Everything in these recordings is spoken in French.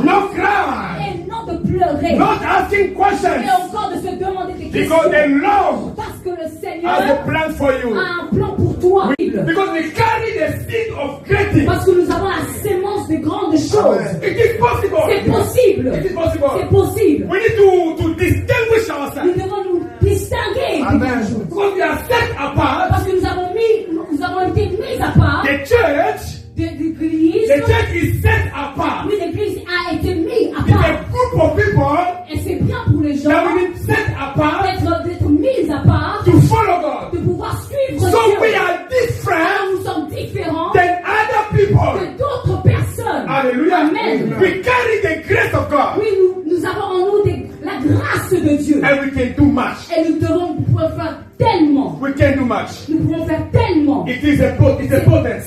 No cry. Et non de pleurer. Not asking questions. Et encore de se demander des questions. Because the Lord Parce que le Seigneur has a plan for you. a un plan pour toi. Because we carry the seed of great things. Parce que nous avons la sémence de grandes choses. It is possible. C'est possible. It is possible. C'est possible. We need to distinguish Nous ourselves. devons nous distinguer. Amen. Because we are set apart. Parce que nous avons été mis à part. The church. De l'église. The church is set apart. Oui, l'église a été mise à It's part. a group of people Et c'est bien pour les gens that we need set apart d'être mis à part, to follow God. de pouvoir suivre So Dieu. we are Alors different nous sommes différents than other people. que d'autres personnes. Hallelujah. Amen. We carry the grace of God. Oui, nous avons en nous la grâce de Dieu. And we can do much. Et nous pouvons faire tellement. We can do much. Nous pouvons faire tellement. It is important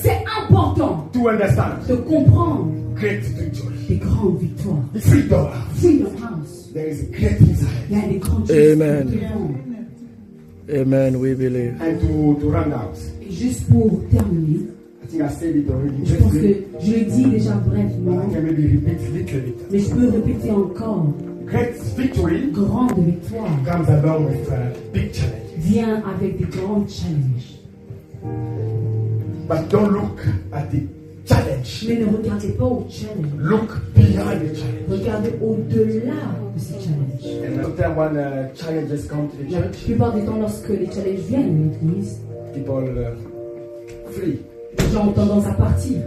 C'est important to understand de comprendre great victory. des grandes victoires. The freedom. Freedom House. There is a great inside. Il y a des grandes choses. Amen. Amen, we believe. And to run out. Et juste pour terminer, I think I said it already. je pense que je l'ai dit déjà But brièvement, I can maybe repeat a little bit. mais je peux répéter encore. Great victory Grande victoire comes along with big challenges. vient avec des grands challenges. But don't look at the challenge. Mais ne regardez pas au challenge. Look beyond the challenge. Regardez au-delà de ces challenges. And sometimes when challenges come to the La church, plupart du temps, lorsque les challenges viennent à l'église, people flee. les gens ont tendance à partir.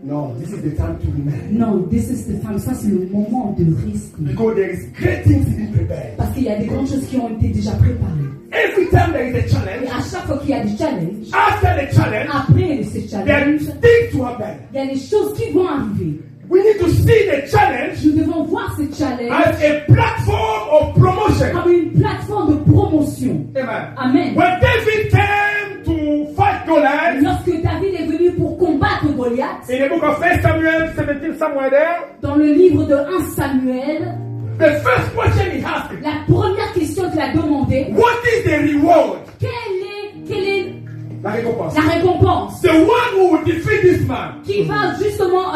No, this is the time to remain. Non, this is the time. Ça, c'est le moment de risque. Because there is great things to be prepared. Parce qu'il y a des grandes choses qui ont été déjà préparées. Every time there is a Et challenge, à chaque fois qu'il y a des challenges, after the challenge, après ces there are challenges, things to happen. il y a des choses qui vont arriver. We need to see the challenge Nous devons voir ces challenges as a platform of promotion. comme une plateforme de promotion. Amen. Amen. When David came to fight Goliath, Lorsque David est venu pour combattre Goliath, in the book of 1 Samuel 17, somewhere there, dans le livre de 1 Samuel, the first question he asked, la première question qu'il a demandé, what is the reward? quelle est La récompense. la récompense The one who will defeat this man. qui va justement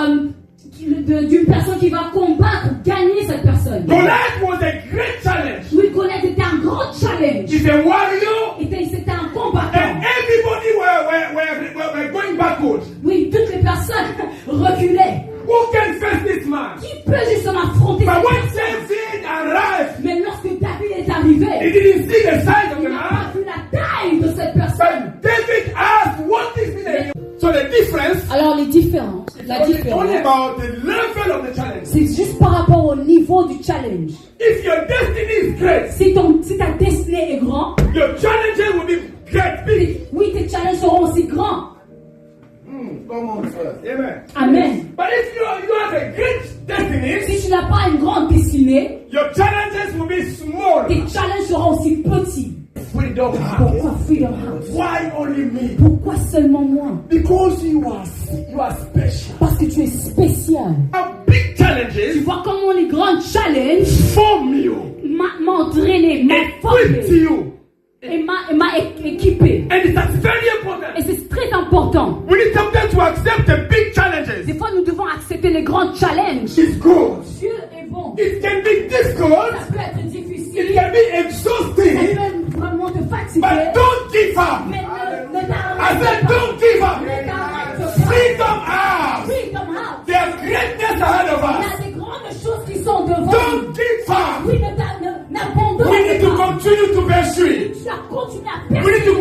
d'une personne qui va combattre, gagner cette personne. Goliath was a great challenge. Oui, Goliath était un grand challenge. He's a warrior, C'était un combattant. and everybody were going backwards. Oui, toutes les personnes reculaient. Who can face this man? Qui peut justement affronter But cette when personne? David arrived, Mais lorsque David est arrivé, he didn't see the size of il the n'a man. pas vu la taille de cette personne. But David asked, what is the reward? So the difference Alors les différences, la is différence, only about the level of the challenge. c'est juste par rapport au niveau du challenge. If your destiny is great, Si ta destinée est grande, your challenges will be great big. oui, tes challenges seront aussi grands. Come on first. Amen. Amen. But if you have a great destiny, Si tu n'as pas une grande destinée, your challenges will be small. tes challenges seront aussi petits. Freedom house. Pourquoi Freedom House? Why only me? Pourquoi seulement moi? Because you are special. Parce que tu es spécial. Our big Tu challenges vois comment les grands challenges form you, m'ont entraîné, m'ont equip formé you, et m'a équipé. and that's very important. Et c'est très important. We need sometimes to accept the big challenges. Des fois, nous devons accepter les grands challenges. It's good. Dieu est bon. It can be difficult. Ça peut être It difficile. can be Ça exhausting. peut vraiment te fatiguer. But don't give up. Mais ne I t'arrête said, pas. don't give up. Ne t'arrête pas. Freedom house. Freedom House. There's greatness ahead of Il y us. a des grandes choses qui sont devant nous. Don't give up. Oui, n'abandonne We need to pas. continue to pursue. Tu dois continuer à We need to